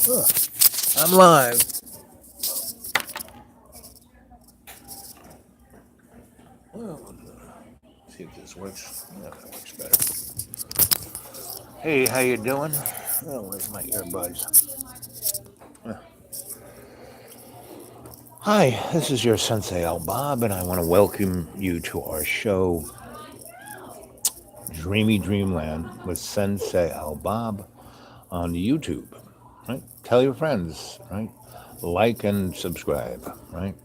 Huh, I'm live. Well, see if this works. Yeah, that works better. Hey, how you doing? Oh, where's my earbuds? Uh, Hi, this is your Sensei Al Bob, and I want to welcome you to our show, Dreamy Dreamland, with Sensei Al Bob on YouTube. Right? Tell your friends, right? Like and subscribe, right?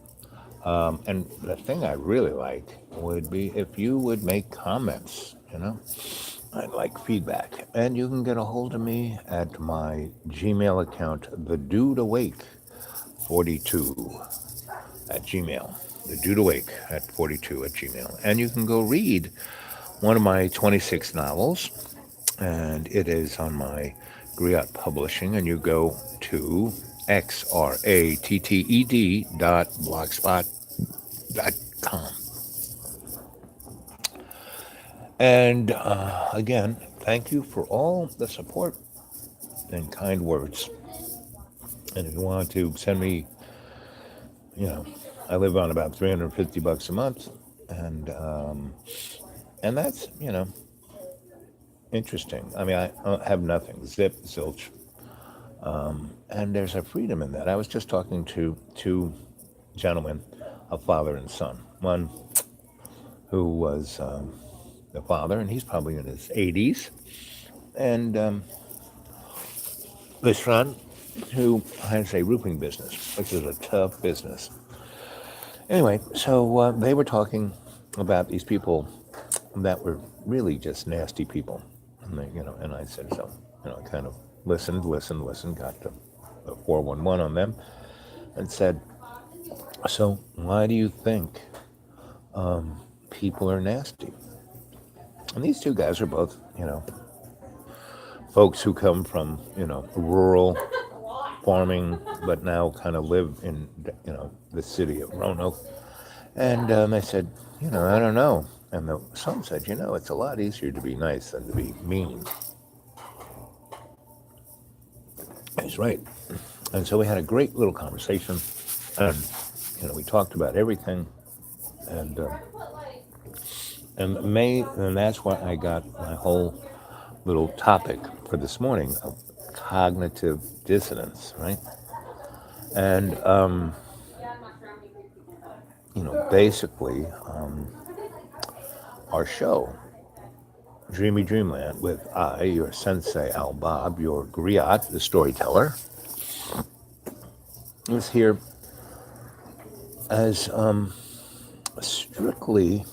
And the thing I really like would be if you would make comments, I'd like feedback. And you can get a hold of me at my Gmail account, the Dude Awake 42 at Gmail. The Dude Awake at 42 at Gmail. And you can go read one of my 26 novels, and it is on my Griot Publishing, and you go to xratted.blogspot.com. And again, thank you for all the support and kind words. And if you want to send me, you know, I live on about $350 a month, and that's interesting. I mean, I have nothing, zip, zilch, and there's a freedom in that. I was just talking to two gentlemen, a father and son. One who was the father, and he's probably in his 80s, and the son who has a roofing business, which is a tough business. Anyway, so they were talking about these people that were really just nasty people, and and I said so. I kind of listened, got the 411 on them, and said, so why do you think people are nasty? And these two guys are both, folks who come from, rural farming, but now kind of live in, the city of Roanoke. And I said, I don't know. And the son said, it's a lot easier to be nice than to be mean. He's right. And so we had a great little conversation, and we talked about everything, and and that's why I got my whole little topic for this morning of cognitive dissonance, right? And basically, our show, Dreamy Dreamland, with I, your sensei Al Bob, your griot, the storyteller, is here as strictly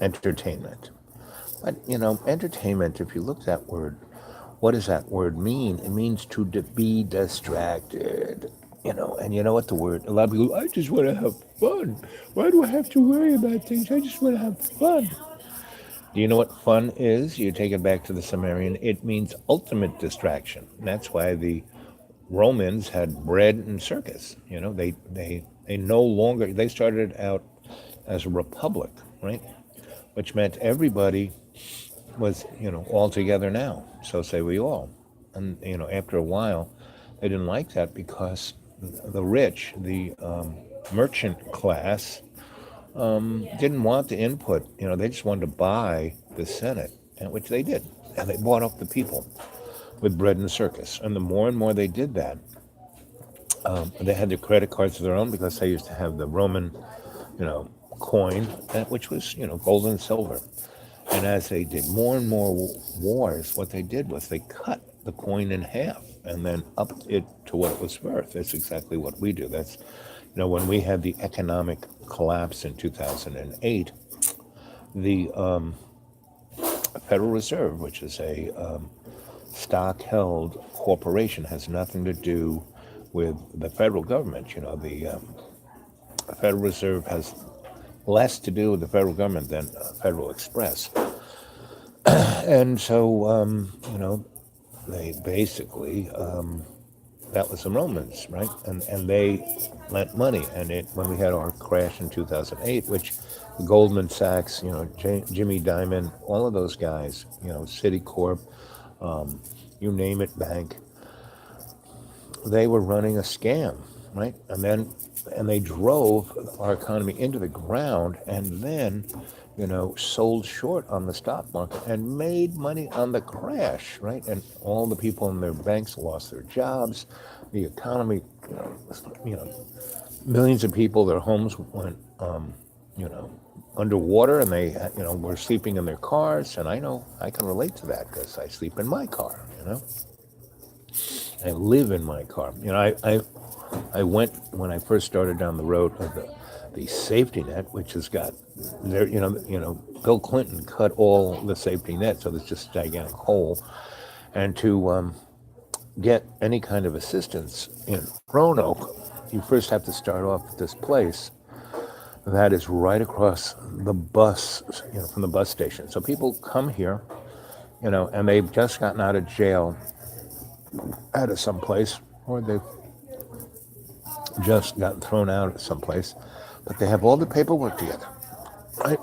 entertainment. But, entertainment, if you look at that word, what does that word mean? It means to be distracted. And you know what the word, a lot of people, I just want to have fun. Why do I have to worry about things? I just want to have fun. Do you know what fun is? You take it back to the Sumerian. It means ultimate distraction. And that's why the Romans had bread and circus. They no longer, they started out as a republic, right? Which meant everybody was, all together now. So say we all. And, after a while, they didn't like that because the rich, the merchant class, didn't want the input. They just wanted to buy the Senate, which they did. And they bought up the people with bread and circus. And the more and more they did that, they had their credit cards of their own because they used to have the Roman, coin, which was, gold and silver. And as they did more and more wars, what they did was they cut the coin in half and then upped it to what it was worth. That's exactly what we do. That's, when we had the economic collapse in 2008, the Federal Reserve, which is a stock-held corporation, has nothing to do with the federal government. The Federal Reserve has less to do with the federal government than Federal Express. And so, they basically, that was the Romans, right? And they lent money. And when we had our crash in 2008, which Goldman Sachs, Jimmy Dimon, all of those guys, Citicorp, you name it, bank, they were running a scam, right? And they drove our economy into the ground, and then, sold short on the stock market and made money on the crash, right? And all the people in their banks lost their jobs. The economy, you know, millions of people, their homes went, you know, underwater, and they, were sleeping in their cars. And I know I can relate to that because I sleep in my car. I live in my car. I went when I first started down the road of the safety net, which has got there. Bill Clinton cut all the safety net, so there's just a gigantic hole. And to get any kind of assistance in Roanoke, you first have to start off at this place that is right across the bus, from the bus station. So people come here, and they've just gotten out of jail out of someplace, or they've just gotten thrown out of someplace, but they have all the paperwork together, right?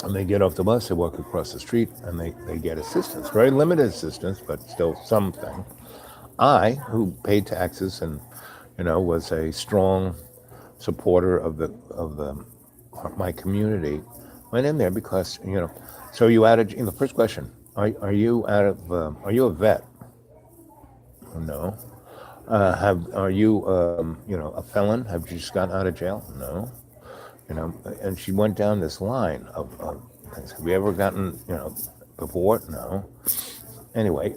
And they get off the bus, they walk across the street, and they get assistance. Very limited assistance, but still something. I, who paid taxes and, was a strong supporter of my community, went in there because, so you added, the first question, are you are you a vet? No. Are you, a felon? Have you just gotten out of jail? No. And she went down this line of things. Have you ever gotten, before? No. Anyway,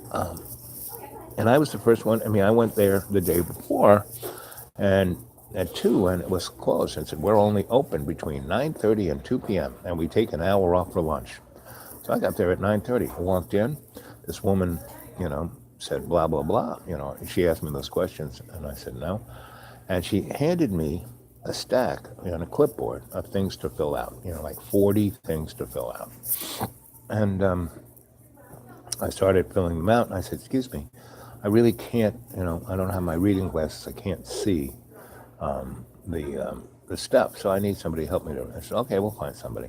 and I was the first one. I went there the day before, and at 2, and it was closed. And said, we're only open between 9:30 and 2 p.m., and we take an hour off for lunch. So I got there at 9:30. I walked in. This woman, said blah, blah, blah. She asked me those questions, and I said no. And she handed me a stack on a clipboard of things to fill out, like 40 things to fill out. And I started filling them out, and I said, excuse me, I really can't, I don't have my reading glasses. I can't see the stuff, so I need somebody to help me. I said, okay, we'll find somebody.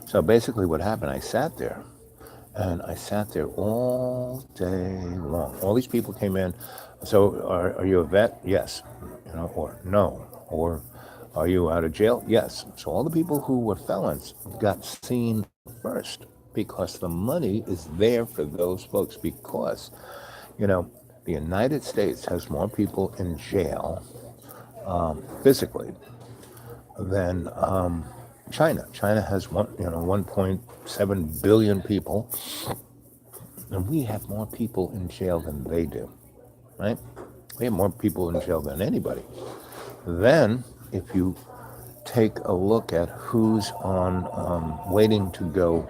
So basically what happened, I sat there. And I sat there all day long. All these people came in. So are you a vet? Yes. Or no. Or are you out of jail? Yes. So all the people who were felons got seen first because the money is there for those folks, because, the United States has more people in jail physically than China. China has 1.7 billion people, and we have more people in jail than they do, right? We have more people in jail than anybody. Then, if you take a look at who's on waiting to go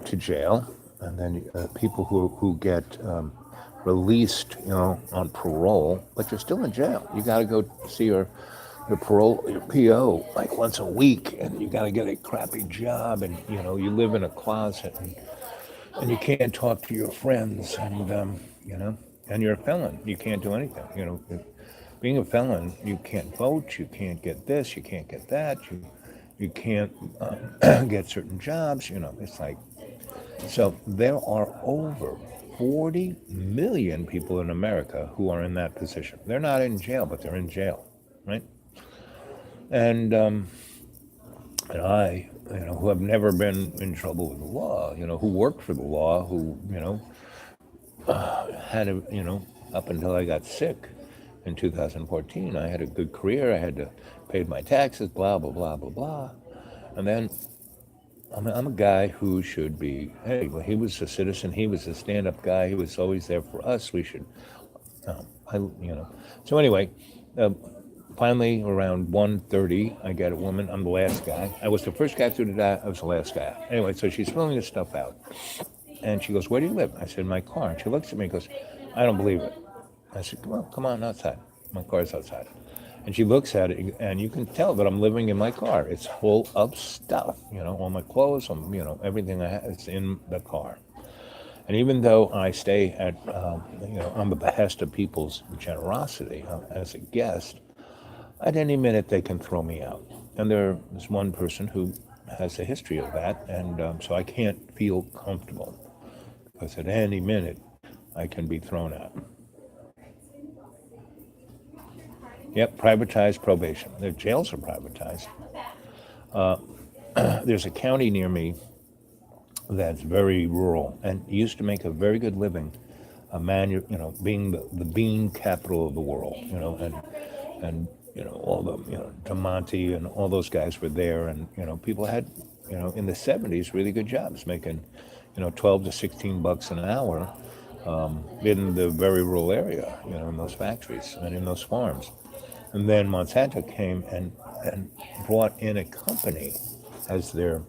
to jail, and then people who get released, on parole, but you're still in jail. You got to go see your parole, your PO, like once a week, and you got to get a crappy job, and you live in a closet, and you can't talk to your friends, and and you're a felon. You can't do anything. Being a felon, you can't vote, you can't get this, you can't get that, you can't get certain jobs. It's like, so there are over 40 million people in America who are in that position. They're not in jail, but they're in jail, right? And I, who have never been in trouble with the law, who worked for the law, who, had a, up until I got sick in 2014, I had a good career. I had to pay my taxes, blah, blah, blah, blah, blah. And then I'm a guy who should be, hey, well, he was a citizen. He was a stand-up guy. He was always there for us. We should, So anyway, finally, around 1:30, I get a woman. I'm the last guy. I was the first guy through the door. I was the last guy. Anyway, so she's filling this stuff out. And she goes, where do you live? I said, my car. And she looks at me and goes, I don't believe it. I said, well, come on outside. My car's outside. And she looks at it, and you can tell that I'm living in my car. It's full of stuff, all my clothes, everything I have is in the car. And even though I stay at, on the behest of people's generosity as a guest, at any minute they can throw me out. And there is one person who has a history of that, and so I can't feel comfortable, because at any minute I can be thrown out. Yep, privatized probation. The jails are privatized. There's a county near me that's very rural and used to make a very good living, being the bean capital of the world, and all the Demonte and all those guys were there, and people had in the 70s really good jobs, making 12 to 16 bucks an hour in the very rural area, in those factories and in those farms. And then Monsanto came and brought in a company as their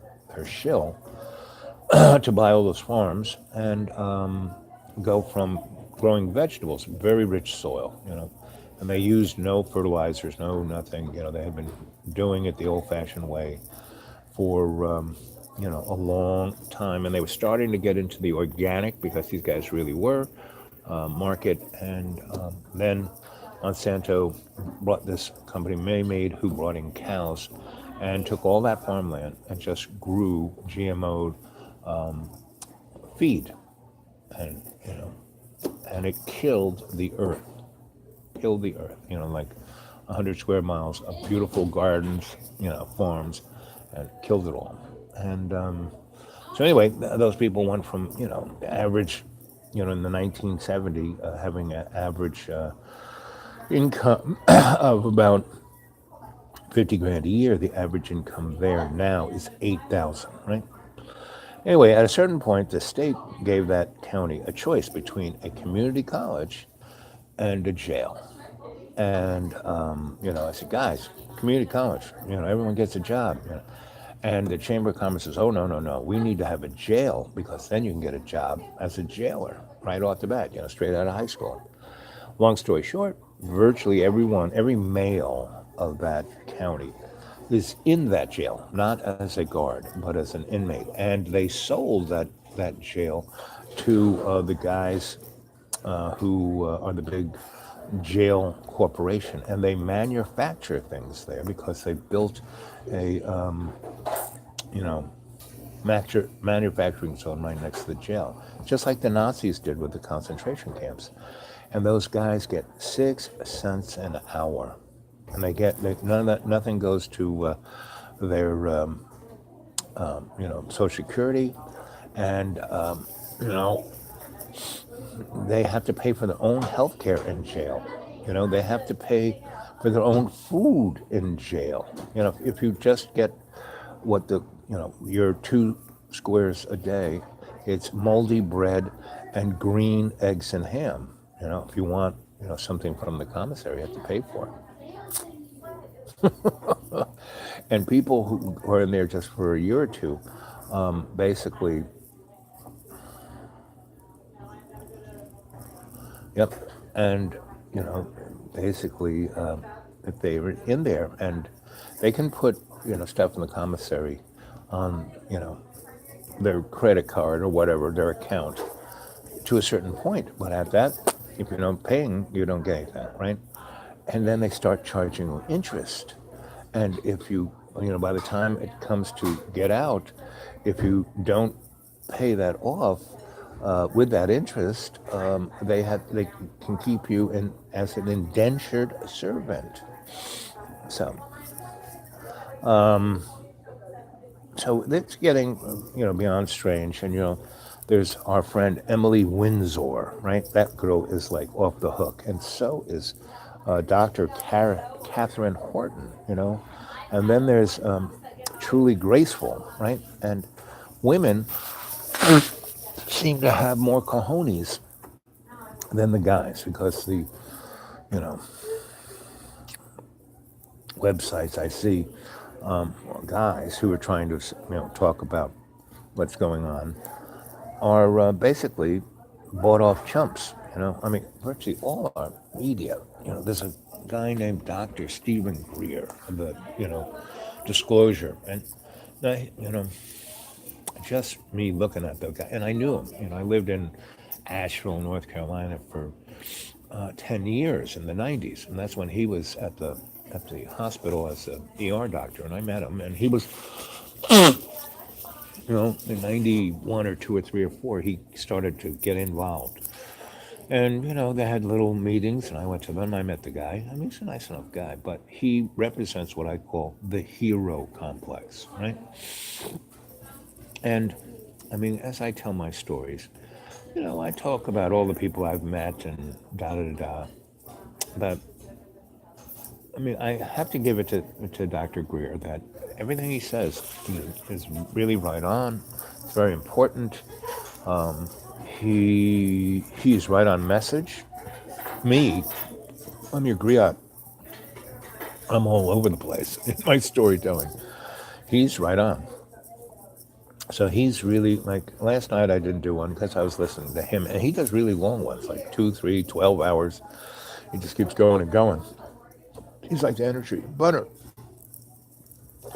shill to buy all those farms and go from growing vegetables, very rich soil, and they used no fertilizers, no nothing. They had been doing it the old-fashioned way for a long time, and they were starting to get into the organic because these guys really were market, and then Monsanto brought this company, Maymade, who brought in cows and took all that farmland and just grew GMO feed, and and it killed the earth, like 100 square miles of beautiful gardens, farms, and killed it all. And so anyway, those people went from average, in the 1970, having an average income of about 50 grand a year. The average income there now is 8,000, right? Anyway, at a certain point, the state gave that county a choice between a community college and a jail. And, I said, guys, community college, everyone gets a job. And the Chamber of Commerce says, oh, no, no, no, we need to have a jail because then you can get a job as a jailer right off the bat, straight out of high school. Long story short, virtually everyone, every male of that county is in that jail, not as a guard, but as an inmate. And they sold that jail to the guys who are the big jail corporation, and they manufacture things there because they built a manufacturing zone right next to the jail, just like the Nazis did with the concentration camps. And those guys get 6 cents an hour, and none of that, nothing goes to their Social Security, and they have to pay for their own health care in jail. They have to pay for their own food in jail. If you just get what your 2 squares a day, it's moldy bread and green eggs and ham. If you want, something from the commissary, you have to pay for it. And people who are in there just for a year or two, basically, yep, and basically, if they were in there, and they can put stuff in the commissary on their credit card or whatever, their account, to a certain point. But at that, if you're not paying, you don't get anything, right? And then they start charging you interest. And if by the time it comes to get out, if you don't pay that off with that interest, they can keep you as an indentured servant. So it's getting beyond strange. And there's our friend Emily Windsor, right? That girl is like off the hook, and so is Dr. Catherine Horton, and then there's Truly Graceful, right? And women seem to have more cojones than the guys, because the websites I see, guys who are trying to talk about what's going on are basically bought off chumps. I mean, virtually all our media. There's a guy named Dr. Stephen Greer, the Disclosure, and just me looking at the guy, and I knew him. I lived in Asheville, North Carolina for 10 years in the 90s, and that's when he was at the hospital as a ER doctor, and I met him, and he was, in 91 or 2 or 3 or 4, he started to get involved And, they had little meetings, and I went to them. I met the guy. I mean, he's a nice enough guy, but he represents what I call the hero complex, right? And, I mean, as I tell my stories, I talk about all the people I've met and da da da da. But, I mean, I have to give it to Dr. Greer that everything he says is really right on. It's very important. He's right on message. Me, I'm your griot. I'm all over the place in my storytelling. He's right on. So he's really like last night I didn't do one because I was listening to him, and he does really long ones, like 2, 3, 12 hours. He just keeps going and going. He's like the energy butter.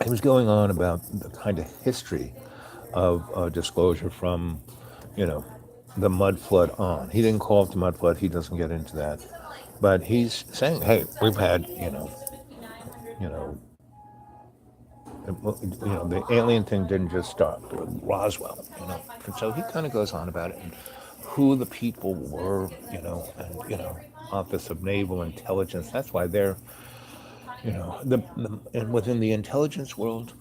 He was going on about the kind of history of disclosure from, you know, the mud flood on. He didn't call it the mud flood. He doesn't get into that, but he's saying, hey, we've had, you know, the alien thing didn't just start with Roswell. And so he kind of goes on about it and who the people were, and Office of Naval Intelligence. That's why they're, and within the intelligence world,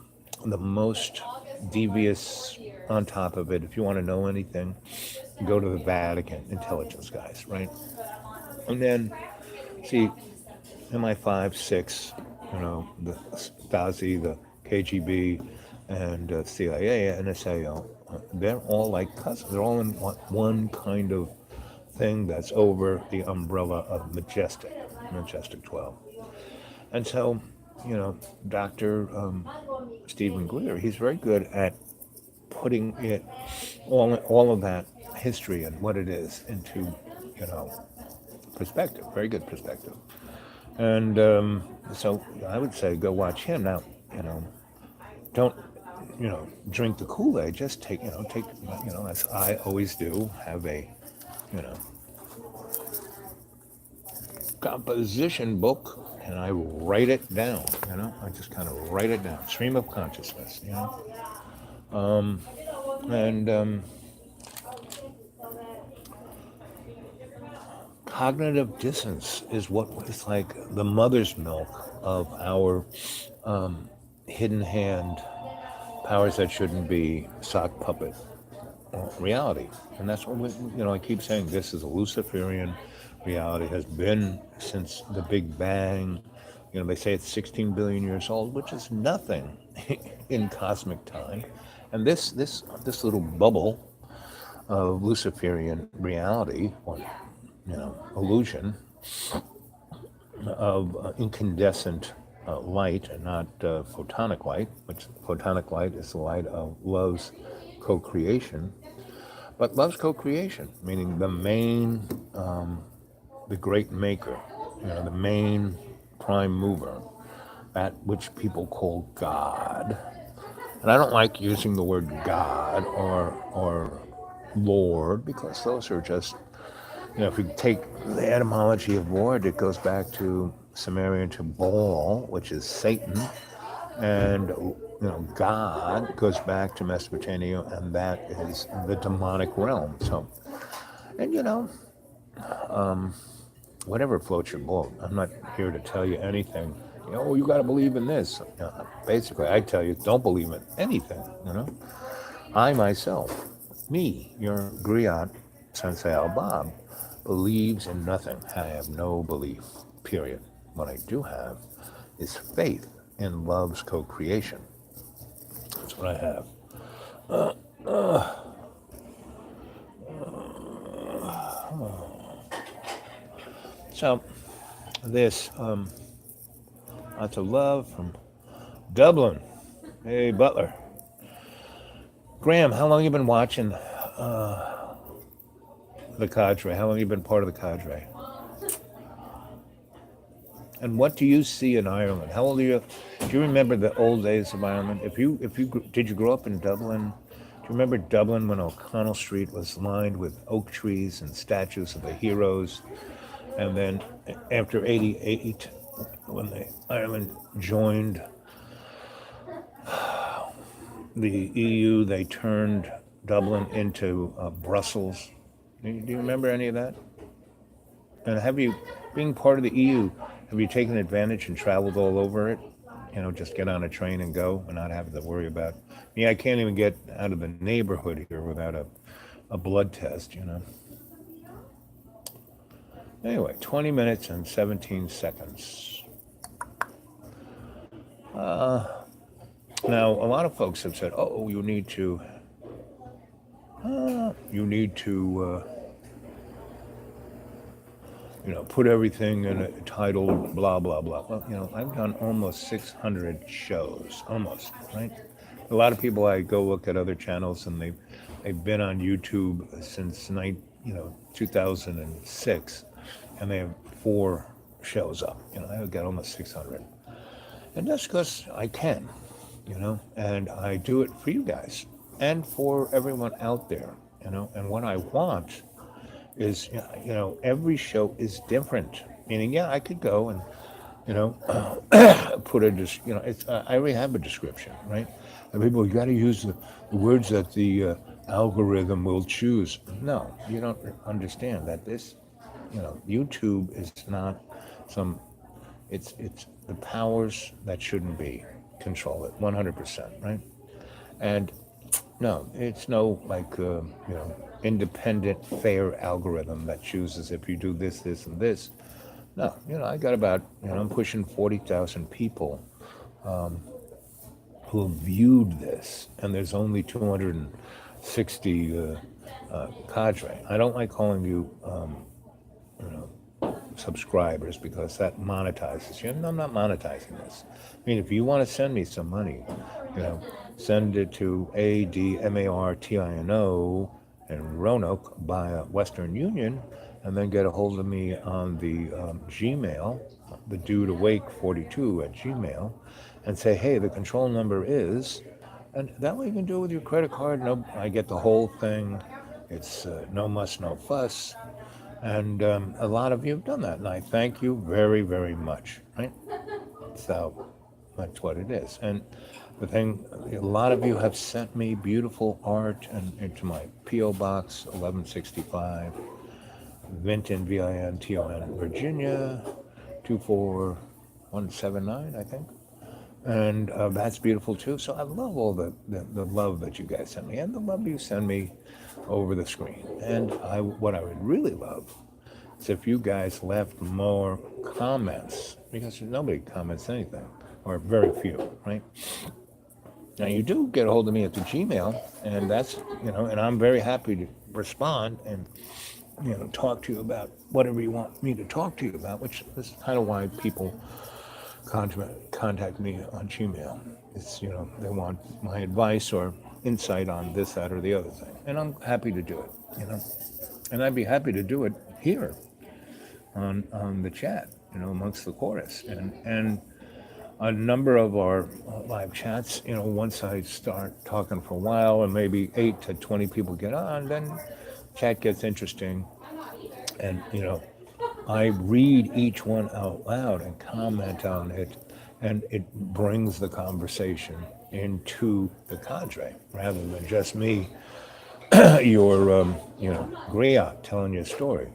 the most devious on top of it. If you want to know anything, go to the Vatican intelligence guys, right? And then see MI5, 6, the Stasi, the KGB, and CIA, NSA, they're all like cousins. They're all in one kind of thing that's over the umbrella of Majestic 12. And so, Dr. Stephen Greer, he's very good at putting it, all of that history and what it is into, you know, perspective, very good perspective. And so I would say go watch him. Now, you know, don't, drink the Kool-Aid. Just as I always do, have a, you know, composition book and I write it down. I just kind of write it down. Stream of consciousness. And cognitive dissonance is what is like the mother's milk of our hidden hand powers that shouldn't be sock puppet reality. And that's what I keep saying this is a Luciferian reality, has been since the Big Bang. They say it's 16 billion years old, which is nothing in cosmic time. And this little bubble of Luciferian reality, or illusion of incandescent light and not photonic light, which photonic light is the light of love's co-creation. But love's co-creation, meaning the great maker, the main prime mover, that which people call God. And I don't like using the word God or Lord, because those are just, if you take the etymology of Lord, it goes back to Sumerian to Baal, which is Satan, and God goes back to Mesopotamia, and that is the demonic realm. So, and whatever floats your boat. I'm not here to tell you anything. You got to believe in this. Basically, I tell you, don't believe in anything. I myself, me, your griot, Sensei Al Bob, believes in nothing. I have no belief, period. What I do have is faith in love's co-creation. That's what I have. So, this, lots of love from Dublin. Hey, Butler. Graham, how long have you been watching the cadre? How long have you been part of the cadre? And what do you see in Ireland? How old are you? Do you remember the old days of Ireland? Did you grow up in Dublin? Do you remember Dublin when O'Connell Street was lined with oak trees and statues of the heroes? And then after '88, when Ireland joined the EU, they turned Dublin into Brussels. Do you remember any of that? And have you, being part of the EU, have you taken advantage and traveled all over it? Just get on a train and go and not have to worry about. Me, I can't even get out of the neighborhood here without a blood test. Anyway, 20 minutes and 17 seconds. Now, a lot of folks have said, "Oh, you need to put everything in a title, blah blah blah." Well, I've done almost 600 shows, almost, right? A lot of people, I go look at other channels, and they've been on YouTube since 2006, and they have 4 shows up. I've got almost 600, and that's because I can, and I do it for you guys and for everyone out there. And what I want is, every show is different. Meaning, yeah, I could go and, you know, put a, it's, I already have a description, right? And people, you got to use the words that the algorithm will choose. No, you don't understand that YouTube is not some, it's the powers that shouldn't be control it 100%, right? And no, it's no like independent, fair algorithm that chooses if you do this, this, and this. No, I got about I'm pushing 40,000 people who viewed this, and there's only 260 cadre. I don't like calling you you know subscribers because that monetizes you. And I'm not monetizing this. I mean, if you want to send me some money, you know, send it to ADMARTINO and Roanoke by Western Union, and then get a hold of me on the Gmail, the dude awake 42 at Gmail, and say, hey, the control number is, and that way you can do it with your credit card. No, I get the whole thing. It's no muss, no fuss. And a lot of you have done that, and I thank you very, very much, right? So that's what it is. And the thing, a lot of you have sent me beautiful art into my P.O. Box 1165, Vinton, Vinton, Virginia, 24179, I think. And that's beautiful too. So I love all the love that you guys send me, and the love you send me over the screen. And what I would really love is if you guys left more comments, because nobody comments anything, or very few, right? Now you do get a hold of me at the Gmail, and that's, and I'm very happy to respond and, talk to you about whatever you want me to talk to you about, which is kind of why people contact me on Gmail. It's, they want my advice or insight on this, that, or the other thing. And I'm happy to do it. And I'd be happy to do it here on the chat, amongst the chorus. And a number of our live chats, once I start talking for a while and maybe 8 to 20 people get on, then chat gets interesting. And, I read each one out loud and comment on it, and it brings the conversation into the cadre rather than just me, your, griot telling you a story.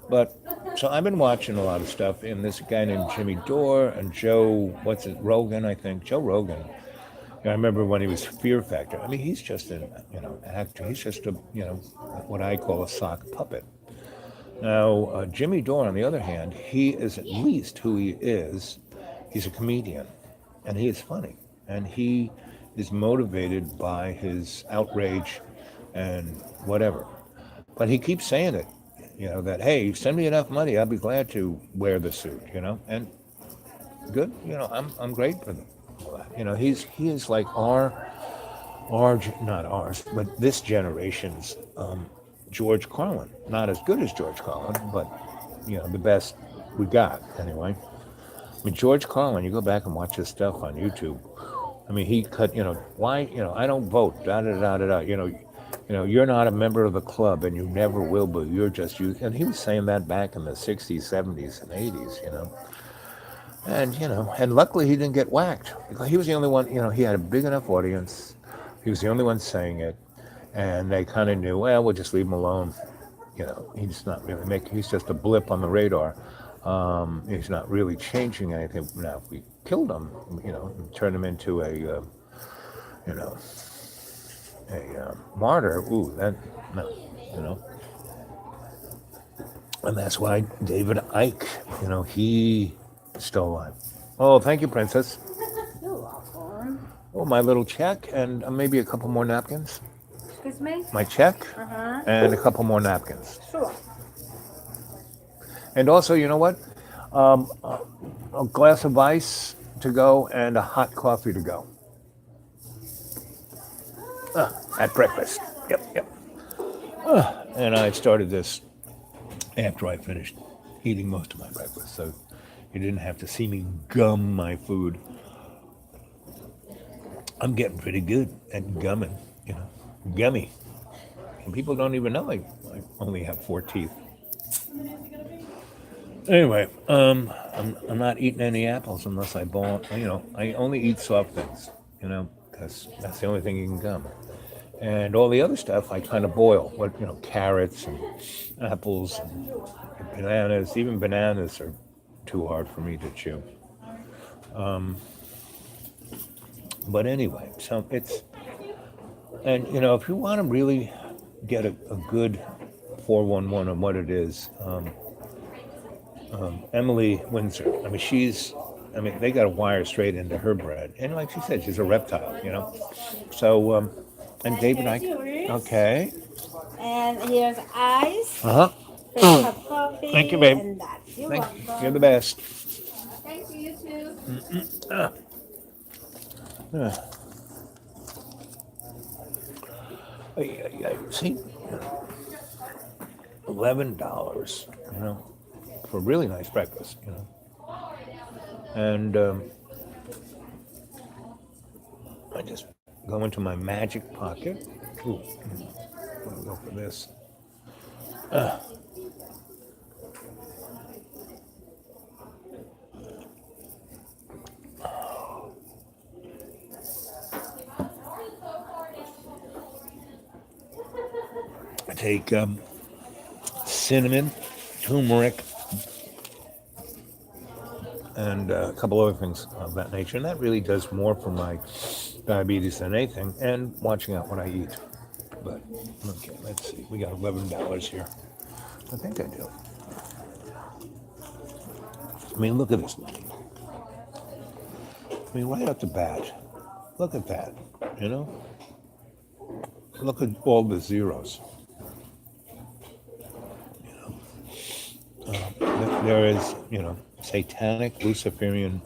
But so I've been watching a lot of stuff, and this guy named Jimmy Dore and Rogan, I think, Joe Rogan. I remember when he was Fear Factor. I mean, he's just an, actor. He's just a, what I call a sock puppet. Now, Jimmy Dore, on the other hand, he is at least who he is. He's a comedian, and he is funny, and he is motivated by his outrage and whatever. But he keeps saying it, that, hey, send me enough money, I'll be glad to wear the suit, and good, I'm great for them. He is like not ours, but this generation's George Carlin. Not as good as George Carlin, but the best we got anyway. I mean, George Carlin, you go back and watch his stuff on YouTube. I mean, he cut, why, I don't vote, da da da da da. You're not a member of the club, and you never will be. You're just you. And he was saying that back in the 60s, 70s, and 80s. And luckily he didn't get whacked, because he was the only one. He had a big enough audience. He was the only one saying it, and they kind of knew, well, we'll just leave him alone. he's not really making. He's just a blip on the radar. He's not really changing anything. Now, if we killed him, and turned him into you know, a martyr, ooh, that no, you know. And that's why David Icke, he still alive. Oh, thank you, Princess. You're welcome. Oh, my little check and maybe a couple more napkins. Excuse me? My check Uh-huh. and a couple more napkins. Sure. And also, you know what? A glass of ice to go and a hot coffee to go at breakfast. Yep, yep. And I started this after I finished eating most of my breakfast, so you didn't have to see me gum my food. I'm getting pretty good at gumming, gummy. And people don't even know I only have 4 teeth. Anyway, I'm not eating any apples unless I boil. I only eat soft things, because that's the only thing you can gum. And all the other stuff I kind of boil. Carrots and apples and bananas. Even bananas are too hard for me to chew. But anyway, so it's, and if you want to really get a good 411 on what it is, Emily Windsor. They got a wire straight into her bread, and like she said, she's a reptile. So, and David, okay. And here's ice. Uh huh. There's a cup of coffee. Thank you, babe. And that. You're Thank welcome. you. You're the best. Thank you, you too. See, $11. For a really nice breakfast. And I just go into my magic pocket. Ooh, I'm gonna go for this. I take cinnamon, turmeric, and a couple other things of that nature. And that really does more for my diabetes than anything, and watching out what I eat. But, okay, let's see. We got $11 here. I think I do. Look at this money. Right off the bat, look at that, Look at all the zeros. There is, satanic, Luciferian,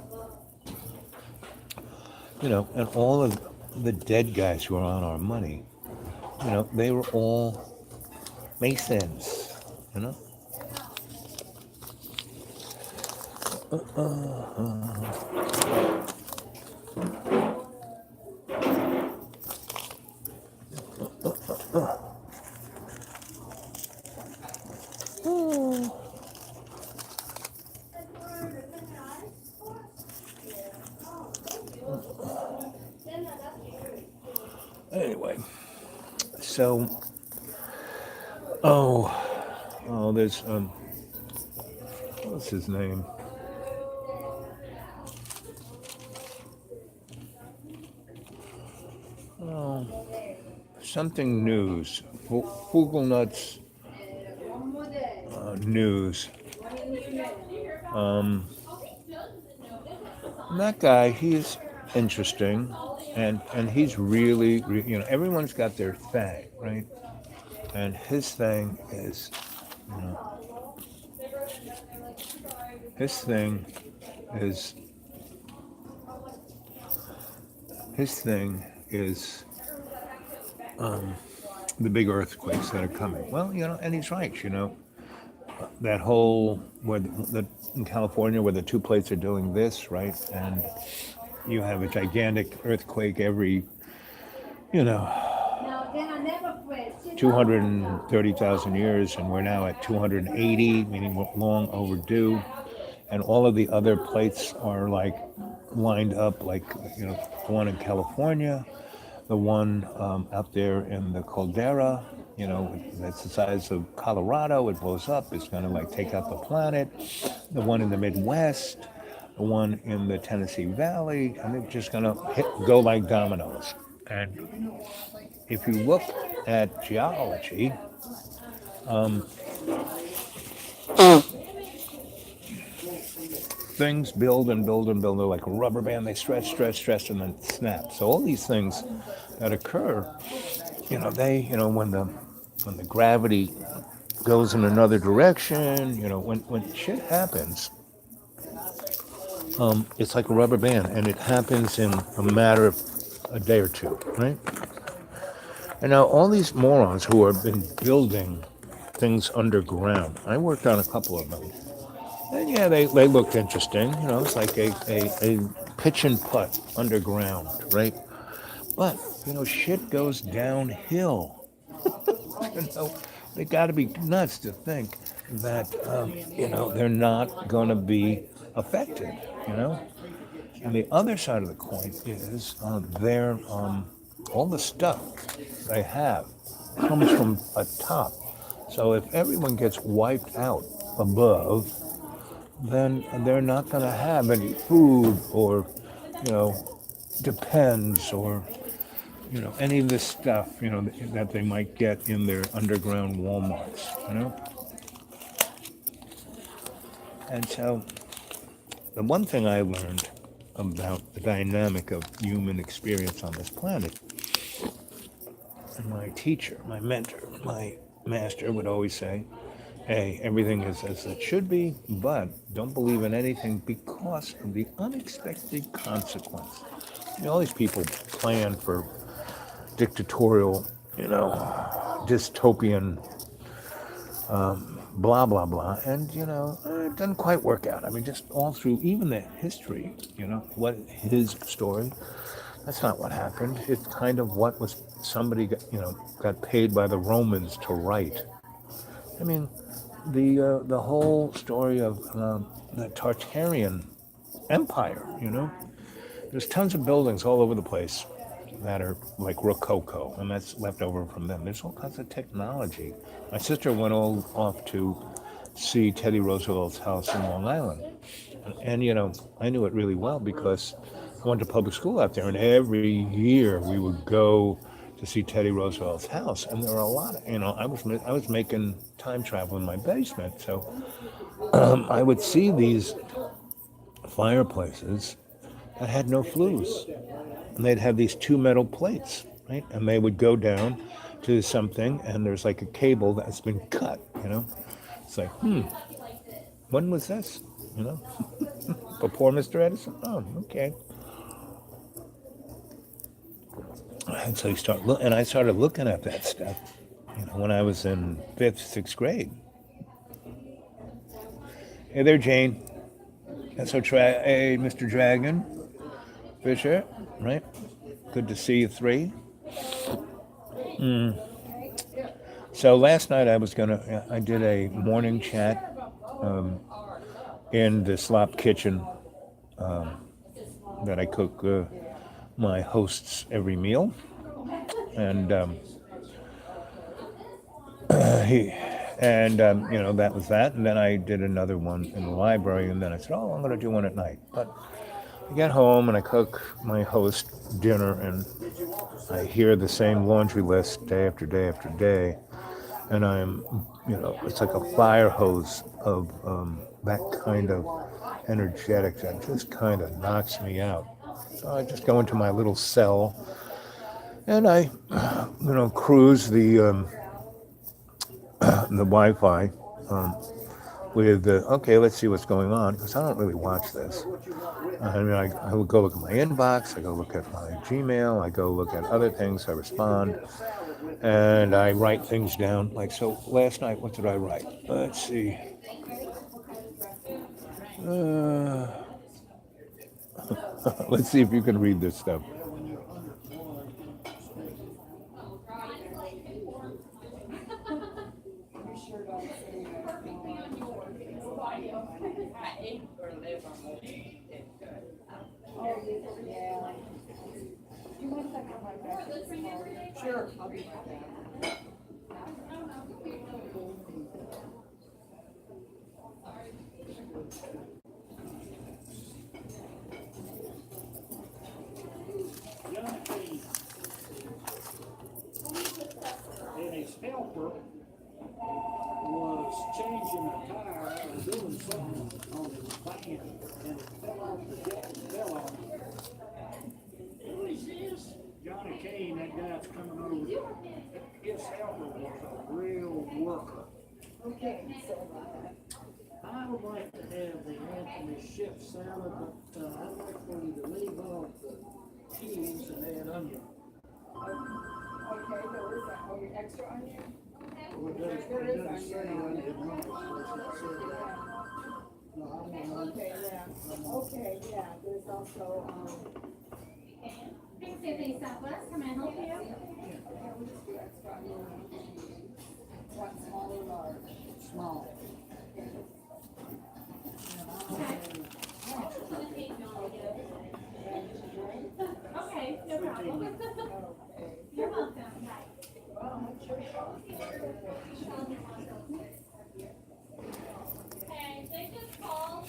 and all of the dead guys who are on our money, they were all Masons, Anyway, so, there's, what's his name? Something news, Fugelnuts news. And that guy, he's interesting, and he's really, everyone's got their thing, right? And his thing is, his thing is, his thing is the big earthquakes that are coming. Well, and he's right, that whole, in California where the two plates are doing this, right? And you have a gigantic earthquake every, 230,000 years, and we're now at 280, meaning we're long overdue. And all of the other plates are like lined up, like, the one in California, the one out there in the caldera, It's the size of Colorado. It blows up. It's going to like take out the planet. The one in the Midwest, the one in the Tennessee Valley, and it's just going to go like dominoes. And if you look at geology, things build and build and build. They're like a rubber band. They stretch, stretch, stretch, and then snap. So all these things that occur, when the gravity goes in another direction, when shit happens, it's like a rubber band, and it happens in a matter of a day or two, right? And now all these morons who have been building things underground, I worked on a couple of them. And yeah, they looked interesting. It's like a pitch and putt underground, right? But, shit goes downhill. You know, they got to be nuts to think that, they're not going to be affected, you know? And the other side of the coin is all the stuff they have comes from a top. So if everyone gets wiped out above, then they're not going to have any food or, you know, depends or, any of this stuff, that they might get in their underground Walmarts. And so the one thing I learned about the dynamic of human experience on this planet, and my teacher, my mentor, my master would always say, hey, everything is as it should be, but don't believe in anything because of the unexpected consequence. All these people plan for dictatorial, dystopian, blah, blah, blah. And, it doesn't quite work out. I mean, just all through even the history, what his story, that's not what happened. It's kind of what was somebody, got paid by the Romans to write. I mean, the whole story of the Tartarian Empire, there's tons of buildings all over the place that are like Rococo, and that's left over from them. There's all kinds of technology. My sister went all off to see Teddy Roosevelt's house in Long Island. And, I knew it really well because I went to public school out there, and every year we would go to see Teddy Roosevelt's house. And there were a lot of, I was making time travel in my basement. So I would see these fireplaces that had no flues. And they'd have these two metal plates, right? And they would go down to something, and there's like a cable that's been cut. It's like, when was this? You know, before Mr. Edison? Oh, okay. And so and I started looking at that stuff, when I was in fifth, sixth grade. Hey there, Jane. Hey, Mr. Dragon Fisher, right? Good to see you three. So last night I did a morning chat in the slop kitchen that I cook my hosts every meal, and he that was that. And then I did another one in the library, and then I said, oh, I'm going to do one at night. But I get home and I cook my host dinner, and I hear the same laundry list day after day after day, and it's like a fire hose of that kind of energetic that just kind of knocks me out. So I just go into my little cell, and I, cruise the Wi-Fi with okay, let's see what's going on, because I don't really watch this. I mean, I will go look at my inbox, I go look at my Gmail, I go look at other things, I respond, and I write things down. Like, so last night, what did I write? Let's see. Uh, let's see if you can read this stuff. Johnny Kane and his helper was changing a tire or doing something on his van, and it fell off the jack and fell on him. Who is this? Johnny Kane, that guy that's coming over. His helper was a real worker. Okay, I would like to have the Anthony Ship salad, but I'd like for you to leave off the cheese and add onion. Okay, there is that, oh, the extra onion? Well, it doesn't say onion, no, it doesn't say that. No, I want Okay, onion. yeah, okay, yeah, there's also, City Southwest, can I help you? yeah, we just do extra onion. One small or large? Small. Okay, no problem. Okay. You're welcome. Okay, they just called.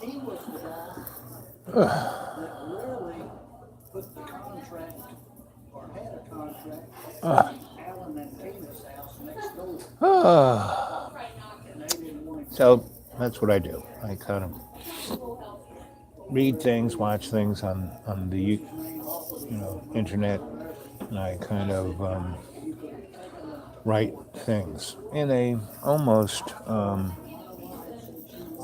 He was the guy that really put the contract, or had a contract, at Alan and Tina's house next door, and they didn't want to. So that's what I do. I kind of read things, watch things on the internet, and I kind of write things in a almost.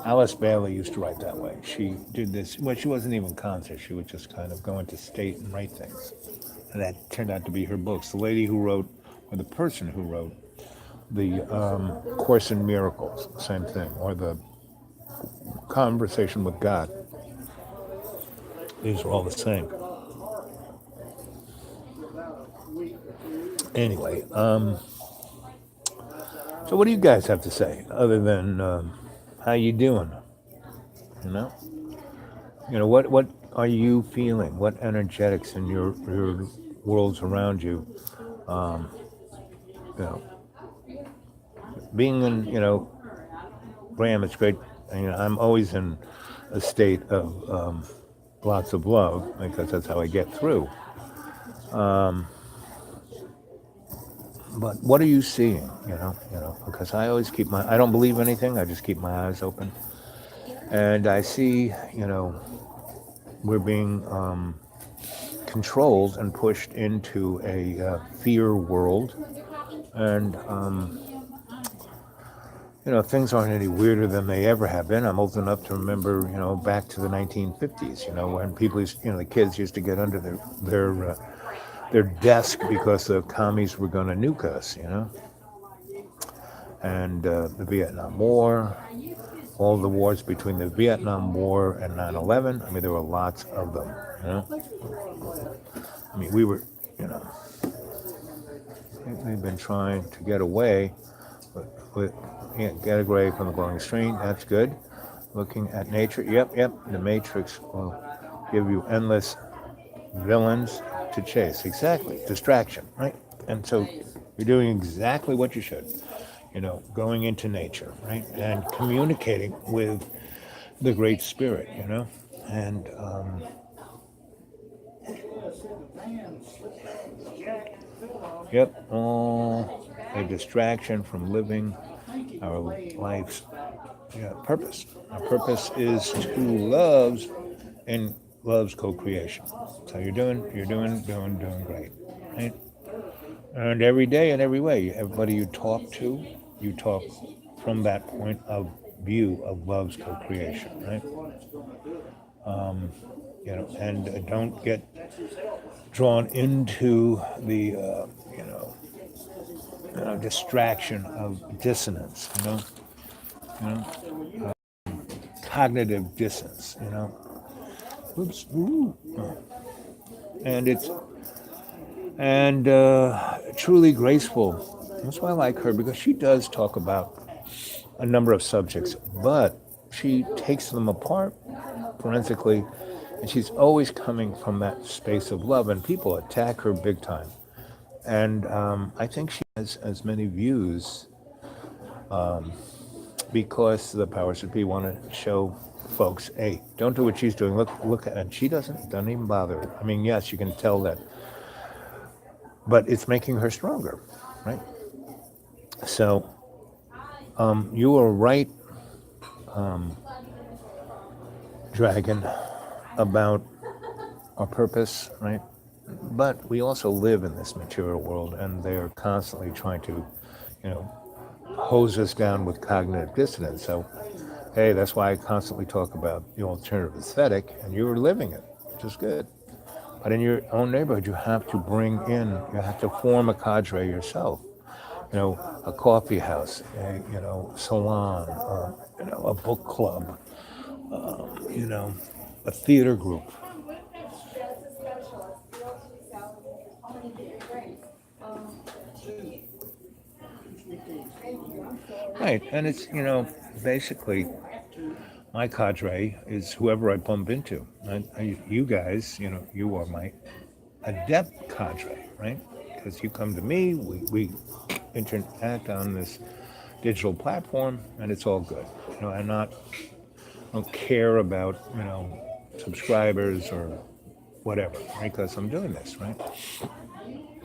Alice Bailey used to write that way. She did this. Well, she wasn't even conscious. She would just kind of go into state and write things, and that turned out to be her books. The lady who wrote, or the person who wrote, the Course in Miracles, same thing, or the Conversation with God. These are all the same. Anyway, so what do you guys have to say other than how you doing? What are you feeling? What energetics in your worlds around you? You know, being in Graham, it's great. I'm always in a state of lots of love because that's how I get through. But what are you seeing? Because I always I don't believe anything. I just keep my eyes open, and I see, we're being controlled and pushed into a fear world, and things aren't any weirder than they ever have been. I'm old enough to remember, back to the 1950s, when people the kids used to get under their desk because the commies were going to nuke us, and the Vietnam War, all the wars between the Vietnam War and 9/11. I mean, there were lots of them, I mean, we were, they've been trying to get away get away from the glowing screen. That's good. Looking at nature. Yep. The Matrix will give you endless villains to chase. Exactly. Distraction, right? And so you're doing exactly what you should. Going into nature, right? And communicating with the Great Spirit, And all a distraction from living our life's purpose. Our purpose is to love and love's co-creation. So you're doing great, right? And every day in every way, everybody you talk to, you talk from that point of view of love's co-creation, right? And don't get drawn into the distraction of dissonance, cognitive dissonance, Oops. Ooh. And it's truly graceful. That's why I like her, because she does talk about a number of subjects, but she takes them apart forensically and she's always coming from that space of love, and people attack her big time. And I think she has as many views because the powers that be want to show folks, hey, don't do what she's doing. Look, and she doesn't even bother. I mean, yes, you can tell that, but it's making her stronger, right? So you are right, Dragon, about our purpose, right? But we also live in this material world, and they are constantly trying to, you know, hose us down with cognitive dissonance. So, hey, that's why I constantly talk about the alternative aesthetic, and you're living it, which is good. But in your own neighborhood, you have to form a cadre yourself. A coffee house, salon, a book club, you know, a theater group. That's a specialist, realty, salary, how many did you bring? Thank you, I'm sorry. Right, and it's, basically my cadre is whoever I bump into. You guys, you are my adept cadre, right? Because you come to me, we interact on this digital platform, and it's all good. I don't care about, subscribers or whatever, right? Because I'm doing this, right?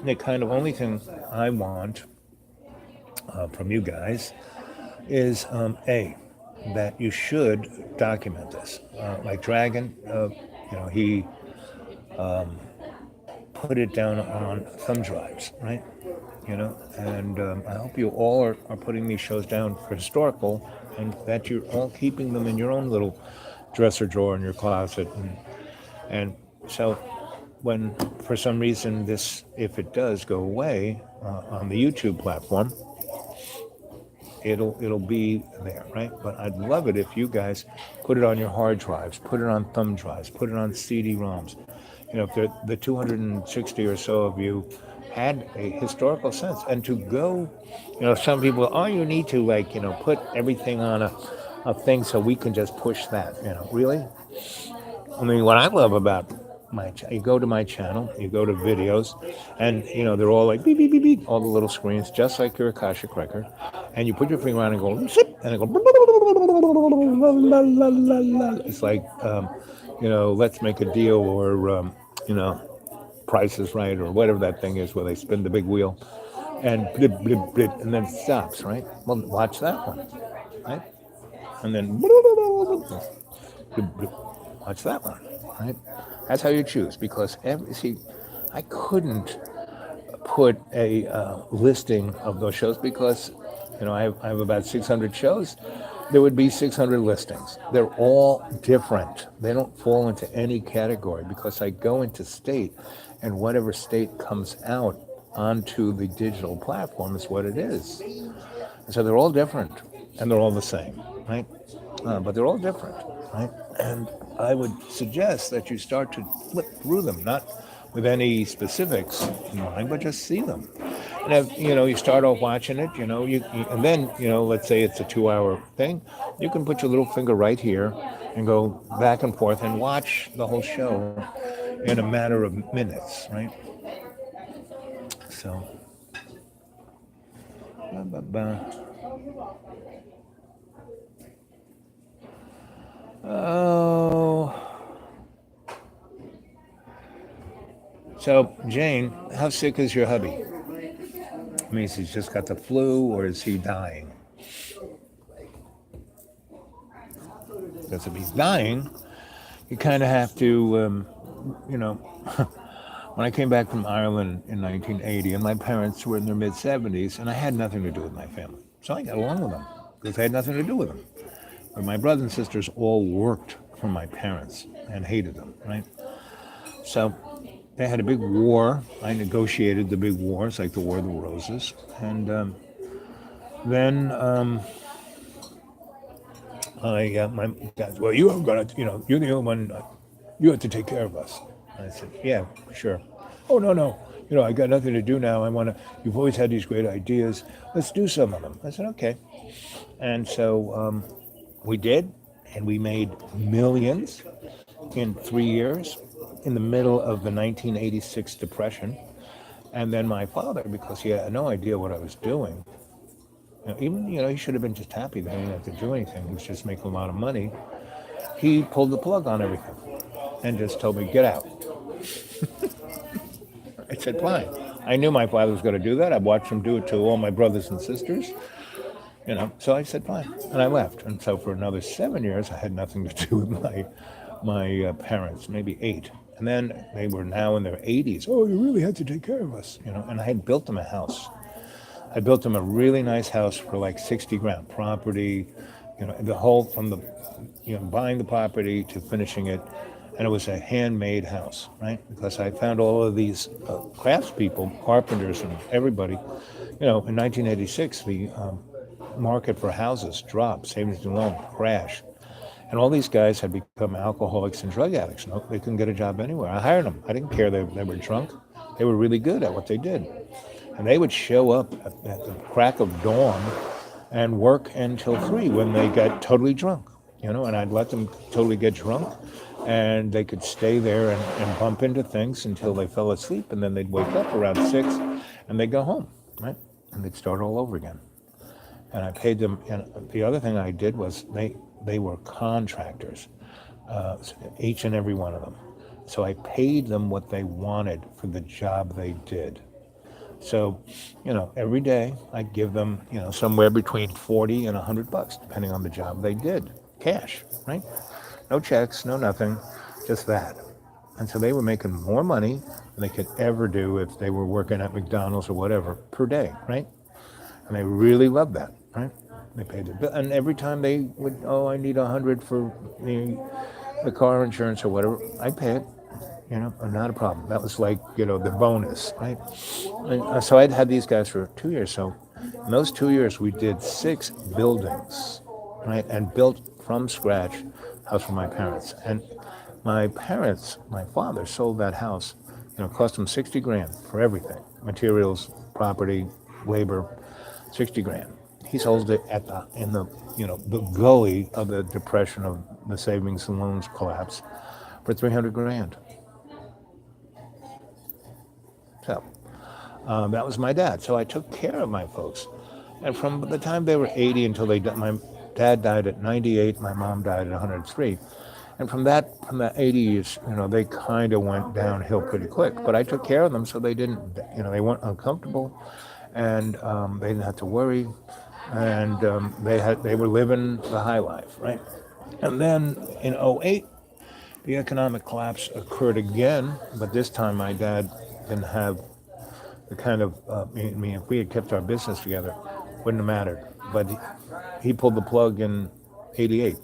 The kind of only thing I want from you guys is that you should document this. Like Dragon, he put it down on thumb drives, right? And I hope you all are putting these shows down for historical, and that you're all keeping them in your own little dresser drawer in your closet, and so when for some reason this, if it does go away on the YouTube platform, it'll be there, right? But I'd love it if you guys put it on your hard drives, put it on thumb drives, put it on CD-ROMs. If the 260 or so of you had a historical sense, and to go, some people, oh, you need to put everything on a thing so we can just push that. Really? I mean, what I love about you go to my channel, you go to videos, and they're all like beep beep beep beep, all the little screens, just like your Akashic record, and you put your finger on it and go zip, and it go. It's like let's make a deal, or you know, Price is Right, or whatever that thing is where they spin the big wheel, and blip blip blip, and then it stops, right? Well, watch that one, right? And then watch that one, right? That's how you choose, because I couldn't put a listing of those shows because I have about 600 shows. There would be 600 listings. They're all different. They don't fall into any category because I go into state, and whatever state comes out onto the digital platform is what it is. And so they're all different, and they're all the same, right? But they're all different, right? And I would suggest that you start to flip through them, not with any specifics in mind, but just see them. And if, you start off watching it, and then, let's say it's a 2-hour thing, you can put your little finger right here and go back and forth and watch the whole show in a matter of minutes, right? So, oh. So, Jane, how sick is your hubby? I mean, he's just got the flu, or is he dying? Because if he's dying, you kind of have to, when I came back from Ireland in 1980, and my parents were in their mid-70s, and I had nothing to do with my family. So I got along with them, because I had nothing to do with them. But my brothers and sisters all worked for my parents and hated them, right? So they had a big war. I negotiated the big wars, like the War of the Roses. And then my guys, well, you are going to, you're the only one, you have to take care of us. I said, yeah, sure. Oh, no. I got nothing to do now. You've always had these great ideas. Let's do some of them. I said, okay. And so we did, and we made millions. in 3 years in the middle of the 1986 Depression. And then my father, because he had no idea what I was doing, even, he should have been just happy that he didn't have to do anything. He was just making a lot of money. He pulled the plug on everything and just told me, get out. I said, fine. I knew my father was going to do that. I watched him do it to all my brothers and sisters, So I said, fine. And I left. And so for another 7 years, I had nothing to do with my parents, maybe 8. And then they were now in their 80s. Oh, you really had to take care of us, And I had built them a house. I built them a really nice house for like 60 grand property, the whole from the, buying the property to finishing it. And it was a handmade house, right? Because I found all of these craftspeople, carpenters and everybody, in 1986, the market for houses dropped, savings and loan crash. And all these guys had become alcoholics and drug addicts. No, they couldn't get a job anywhere. I hired them. I didn't care they were drunk. They were really good at what they did. And they would show up at the crack of dawn and work until 3 when they got totally drunk, and I'd let them totally get drunk and they could stay there and bump into things until they fell asleep. And then they'd wake up around 6 and they'd go home, right? And they'd start all over again. And I paid them. And the other thing I did was they were contractors, each and every one of them. So I paid them what they wanted for the job they did. So, every day I'd give them, somewhere between 40 and $100, depending on the job they did, cash, right? No checks, no nothing, just that. And so they were making more money than they could ever do if they were working at McDonald's or whatever per day, right? And they really loved that, right? They paid their bill, and every time they would, oh, I need 100 for the car insurance or whatever, I'd pay it. Not a problem. That was like, the bonus, right? And so I'd had these guys for 2 years. So in those 2 years, we did 6 buildings, right? And built from scratch house for my parents. And my parents, my father sold that house, cost him 60 grand for everything, materials, property, labor, 60 grand. He sold it in the gully of the depression of the savings and loans collapse for 300 grand. So that was my dad. So I took care of my folks. And from the time they were 80 until my dad died at 98, my mom died at 103. And from that 80s, they kind of went downhill pretty quick. But I took care of them so they didn't, they weren't uncomfortable, and they didn't have to worry, and they were living the high life, right? And then in '08, the economic collapse occurred again, but this time my dad didn't have the kind of, if we had kept our business together, wouldn't have mattered. But he pulled the plug in '88.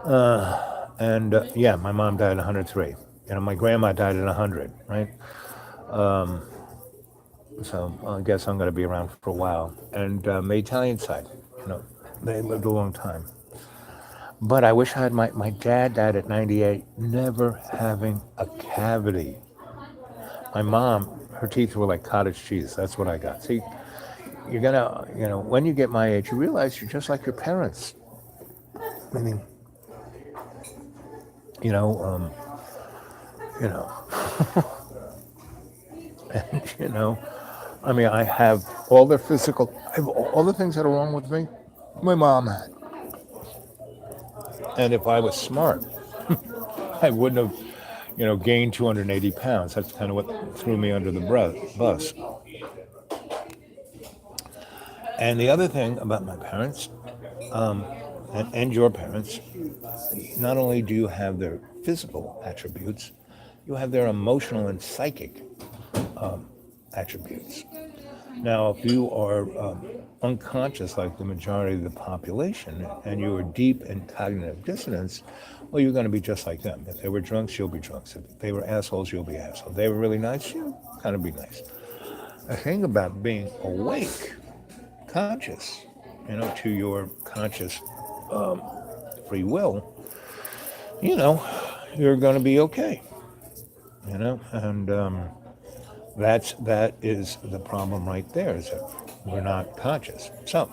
And my mom died at 103. My grandma died at 100, right? So I guess I'm going to be around for a while. And the Italian side, they lived a long time. But I wish I had my dad died at 98, never having a cavity. My mom, her teeth were like cottage cheese. That's what I got. See, you're going to, when you get my age, you realize you're just like your parents. I mean, and, I have all the all the things that are wrong with me, my mom had. And if I was smart, I wouldn't have, gained 280 pounds. That's kind of what threw me under the bus. And the other thing about my parents, and your parents, not only do you have their physical attributes, you have their emotional and psychic attributes. Now, if you are unconscious like the majority of the population and you are deep in cognitive dissonance, well, you're going to be just like them. If they were drunks, you'll be drunks. If they were assholes, you'll be assholes. If they were really nice, you'll kind of be nice. The thing about being awake, conscious, to your conscious free will, you're going to be okay, and that is the problem right there, is that we're not conscious. So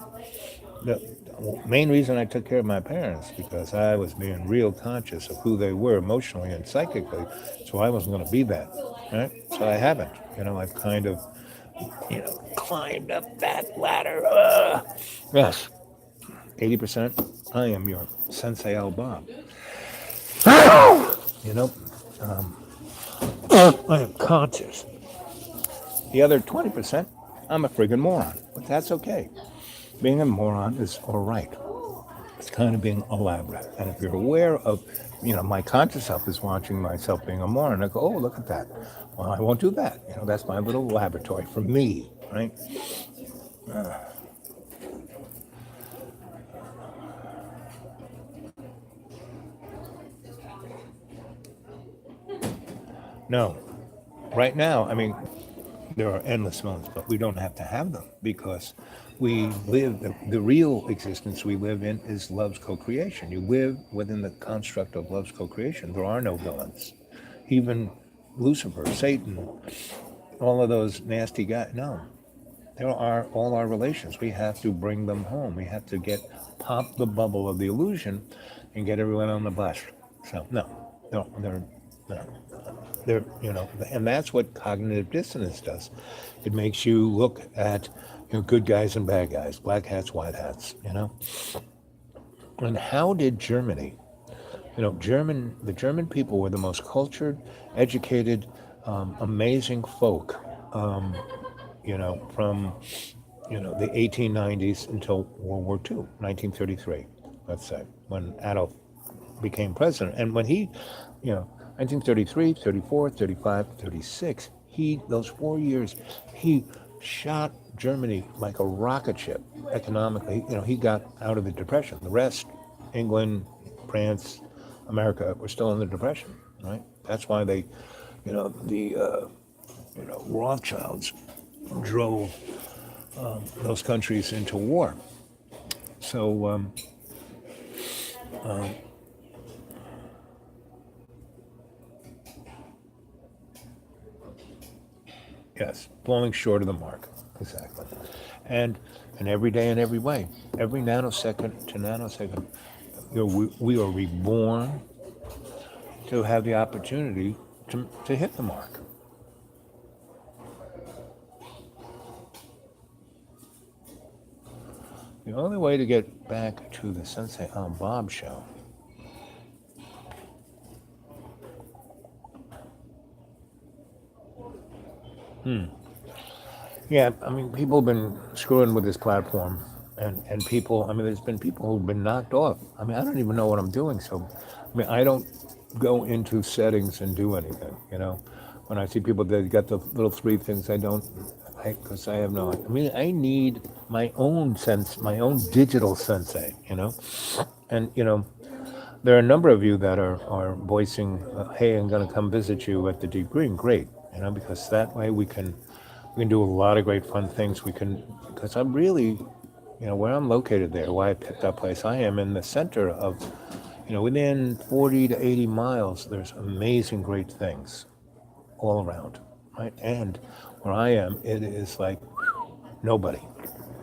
The main reason I took care of my parents because I was being real conscious of who they were emotionally and psychically, so I wasn't going to be that, right? So I haven't. I've kind of, climbed up that ladder. Yes, 80%. I am your Sensei Al Bob. You know, I am conscious. The other 20%, I'm a friggin' moron, but that's okay. Being a moron is all right. It's kind of being elaborate. And if you're aware of, my conscious self is watching myself being a moron. I go, oh, look at that. Well, I won't do that. That's my little laboratory for me, right? No. Right now, I mean, there are endless moments, but we don't have to have them because we live, the real existence we live in is love's co creation. You live within the construct of love's co creation. There are no villains. Even Lucifer, Satan, all of those nasty guys. No, there are all our relations. We have to bring them home. We have to pop the bubble of the illusion and get everyone on the bus. So, no, and that's what cognitive dissonance does. It makes you look at good guys and bad guys, black hats, white hats. And how did Germany, the German people were the most cultured, educated, amazing folk, from the 1890s until World War II, 1933, let's say, when Adolf became president. And when he, 1933, 34, 35, 36, those 4 years, he shot Germany like a rocket ship economically. He got out of the Depression. The rest, England, France, America, were still in the Depression, right? That's why the Rothschilds drove those countries into war. So, yes, falling short of the mark, exactly. And every day in every way, every nanosecond to nanosecond, we are reborn to have the opportunity to hit the mark. The only way to get back to the Sensei on Bob show, yeah, I mean, people have been screwing with this platform, and people, I mean, there's been people who've been knocked off. I mean, I don't even know what I'm doing, so, I mean, I don't go into settings and do anything, When I see people that got the little three things, I don't, because I have no, I mean, I need my own my own digital sensei. And, there are a number of you that are voicing, hey, I'm going to come visit you at the Deep Green. Great, because that way we can do a lot of great fun things. Because I'm really, where I'm located there, why I picked that place. I am in the center of, within 40 to 80 miles, there's amazing, great things all around, right? And where I am, it is like nobody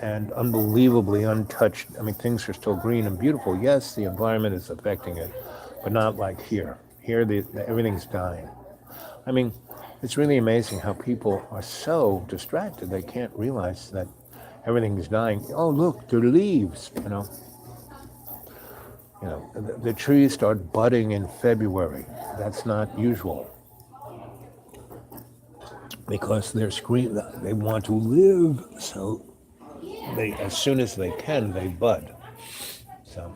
and unbelievably untouched. I mean, things are still green and beautiful. Yes, the environment is affecting it, but not like here. Here, everything's dying. I mean, it's really amazing how people are so distracted they can't realize that everything is dying. Oh, look, there are leaves. The trees start budding in February. That's not usual because they want to live, so as soon as they can, they bud. So,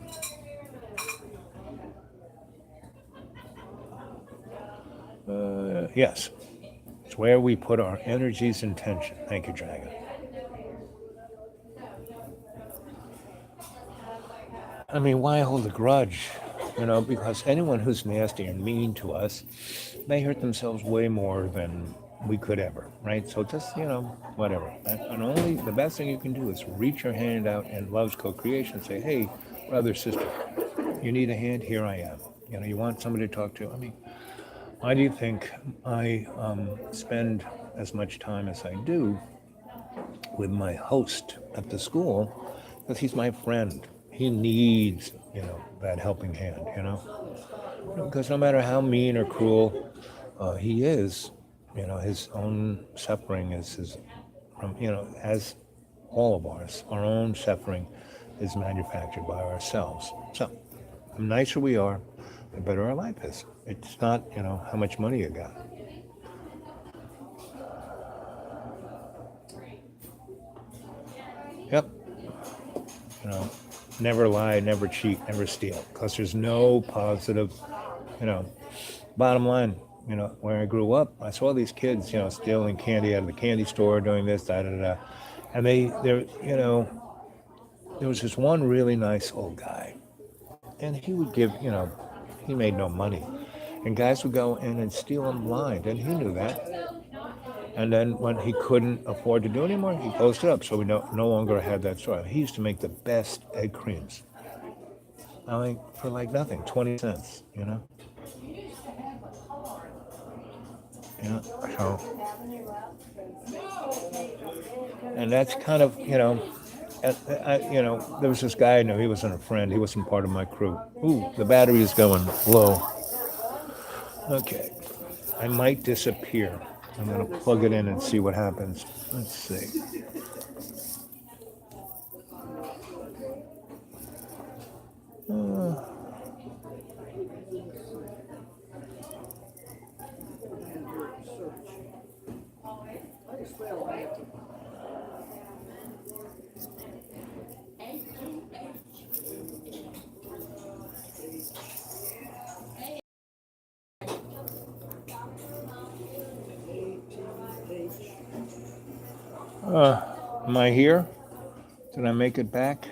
yes, it's where we put our energies and tension. Thank you, Dragon. I mean, why hold a grudge? Because anyone who's nasty and mean to us, they hurt themselves way more than we could ever, right? So just, whatever. And only the best thing you can do is reach your hand out in love's co-creation. Say, hey, brother, sister, you need a hand? Here I am. You want somebody to talk to? I mean, why do you think I spend as much time as I do with my host at the school? because he's my friend. He needs, that helping hand, because no matter how mean or cruel he is, his own suffering is his, as all of ours, our own suffering is manufactured by ourselves. So, the nicer we are, the better our life is. It's not, how much money you got. Yep. You know, never lie, never cheat, never steal, because there's no positive, you know, bottom line. Where I grew up, I saw these kids, stealing candy out of the candy store, doing this, da da da, and there was this one really nice old guy, and he would give, he made no money, and guys would go in and steal him blind, and he knew that. And then when he couldn't afford to do anymore, he closed it up, so we no longer had that store. He used to make the best egg creams. I mean, for like nothing, 20 cents, So, and that's kind of, there was this guy I knew, he wasn't a friend, he wasn't part of my crew. Ooh, the battery is going low. Okay, I might disappear. I'm going to plug it in and see what happens. Let's see. Am I here? Did I make it back?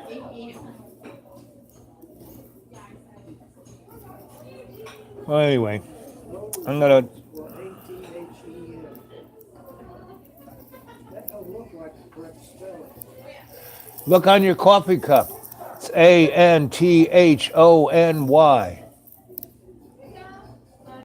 Well, anyway, I'm gonna look on your coffee cup. It's ANTHONY.